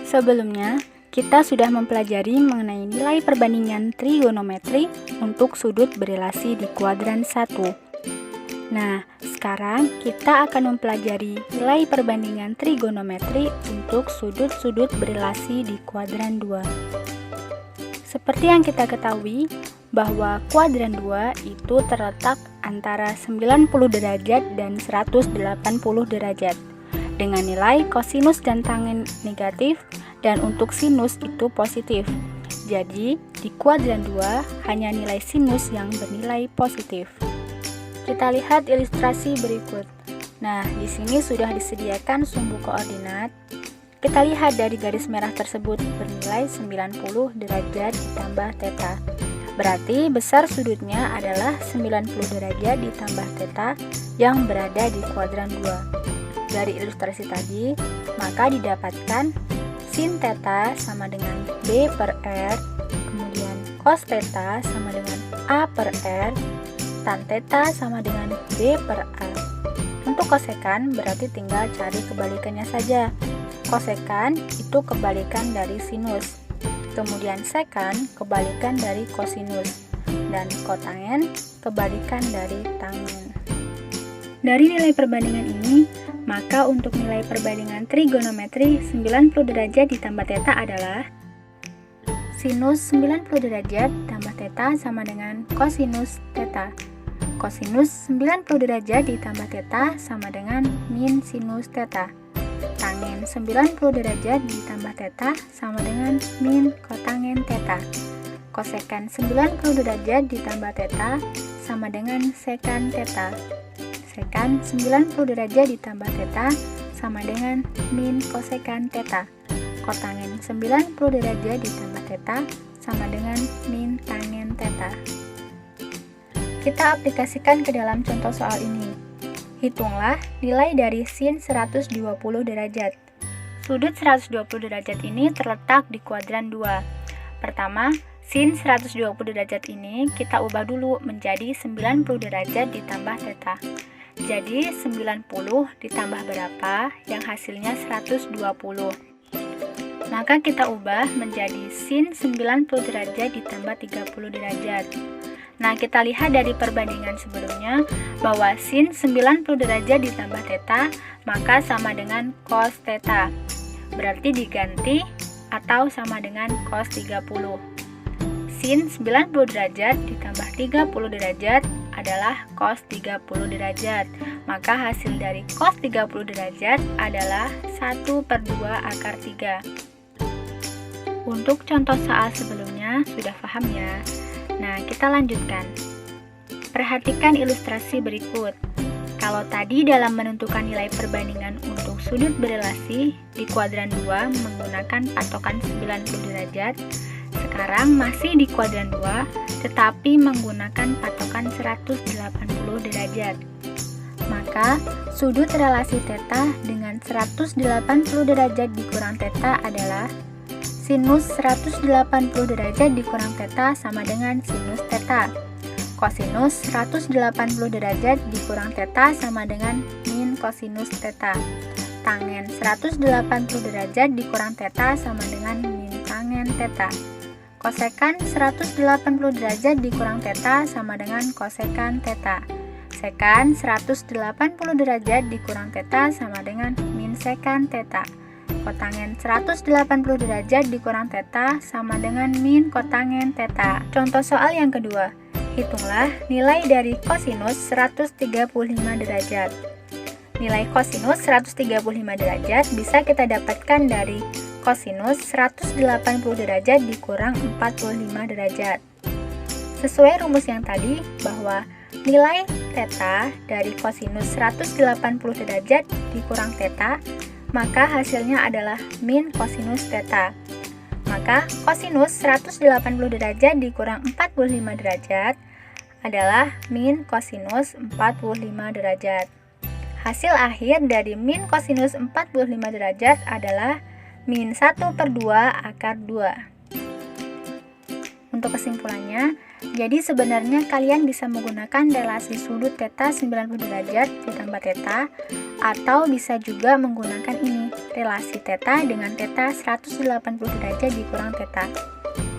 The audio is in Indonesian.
Sebelumnya, kita sudah mempelajari mengenai nilai perbandingan trigonometri untuk sudut berelasi di kuadran 1. Nah, sekarang kita akan mempelajari nilai perbandingan trigonometri untuk sudut-sudut berelasi di kuadran 2. Seperti yang kita ketahui, bahwa kuadran 2 itu terletak antara 90 derajat dan 180 derajat dengan nilai kosinus dan tangen negatif, dan untuk sinus itu positif. Jadi, di kuadran 2 hanya nilai sinus yang bernilai positif. Kita lihat ilustrasi berikut. Nah, di sini sudah disediakan sumbu koordinat. Kita lihat dari garis merah tersebut bernilai 90 derajat ditambah theta. Berarti besar sudutnya adalah 90 derajat ditambah theta yang berada di kuadran 2. Dari ilustrasi tadi, maka didapatkan sin theta sama dengan B per R, kemudian cos theta sama dengan A per R, tan theta sama dengan B per A. Untuk kosekan berarti tinggal cari kebalikannya saja. Kosekan itu kebalikan dari sinus, kemudian sekan kebalikan dari kosinus, dan kotangen kebalikan dari tangen. Dari nilai perbandingan ini, maka untuk nilai perbandingan trigonometri 90 derajat ditambah theta adalah sinus 90 derajat tambah theta sama dengan kosinus theta. Kosinus 90 derajat ditambah theta sama dengan min sinus theta. Tangen 90 derajat ditambah theta sama dengan min kotangen theta. Kosekan 90 derajat ditambah theta sama dengan sekan theta. Sekan 90 derajat ditambah theta sama dengan min kosekan theta. Kotangen 90 derajat ditambah theta sama dengan min tangen theta. Kita aplikasikan ke dalam contoh soal ini. Hitunglah nilai dari sin 120 derajat. Sudut 120 derajat ini terletak di kuadran 2. Pertama, sin 120 derajat ini kita ubah dulu menjadi 90 derajat ditambah theta. Jadi 90 ditambah berapa yang hasilnya 120. Maka kita ubah menjadi sin 90 derajat ditambah 30 derajat. Nah, kita lihat dari perbandingan sebelumnya bahwa sin 90 derajat ditambah theta maka sama dengan cos theta. Berarti diganti atau sama dengan cos 30. Sin 90 derajat ditambah 30 derajat adalah cos 30 derajat. Maka hasil dari cos 30 derajat adalah 1/2 akar 3. Untuk contoh soal sebelumnya sudah paham ya. Nah, kita lanjutkan. Perhatikan ilustrasi berikut. Kalau tadi dalam menentukan nilai perbandingan untuk sudut berelasi di kuadran 2 menggunakan patokan 90 derajat, sekarang masih di kuadran 2 tetapi menggunakan patokan 180 derajat. Maka sudut relasi theta dengan 180 derajat dikurang theta adalah sinus 180 derajat dikurang theta sama dengan sinus theta. Kosinus 180 derajat dikurang theta sama dengan min kosinus theta. Tangen 180 derajat dikurang theta sama dengan min tangen theta. Kosekan 180 derajat dikurang theta sama dengan kosekan theta. Sekan 180 derajat dikurang theta sama dengan min sekan theta. Kotangen 180 derajat dikurang theta sama dengan min kotangen theta. Contoh soal yang kedua. Hitunglah nilai dari kosinus 135 derajat. Nilai kosinus 135 derajat bisa kita dapatkan dari kosinus 180 derajat dikurang 45 derajat. Sesuai rumus yang tadi bahwa nilai theta dari kosinus 180 derajat dikurang theta, maka hasilnya adalah min kosinus theta. Maka kosinus 180 derajat dikurang 45 derajat adalah min kosinus 45 derajat. Hasil akhir dari min kosinus 45 derajat adalah min 1/2 akar 2. Untuk kesimpulannya, Jadi sebenarnya kalian bisa menggunakan relasi sudut theta 90 derajat ditambah theta, atau bisa juga menggunakan ini, relasi theta dengan theta 180 derajat dikurang theta.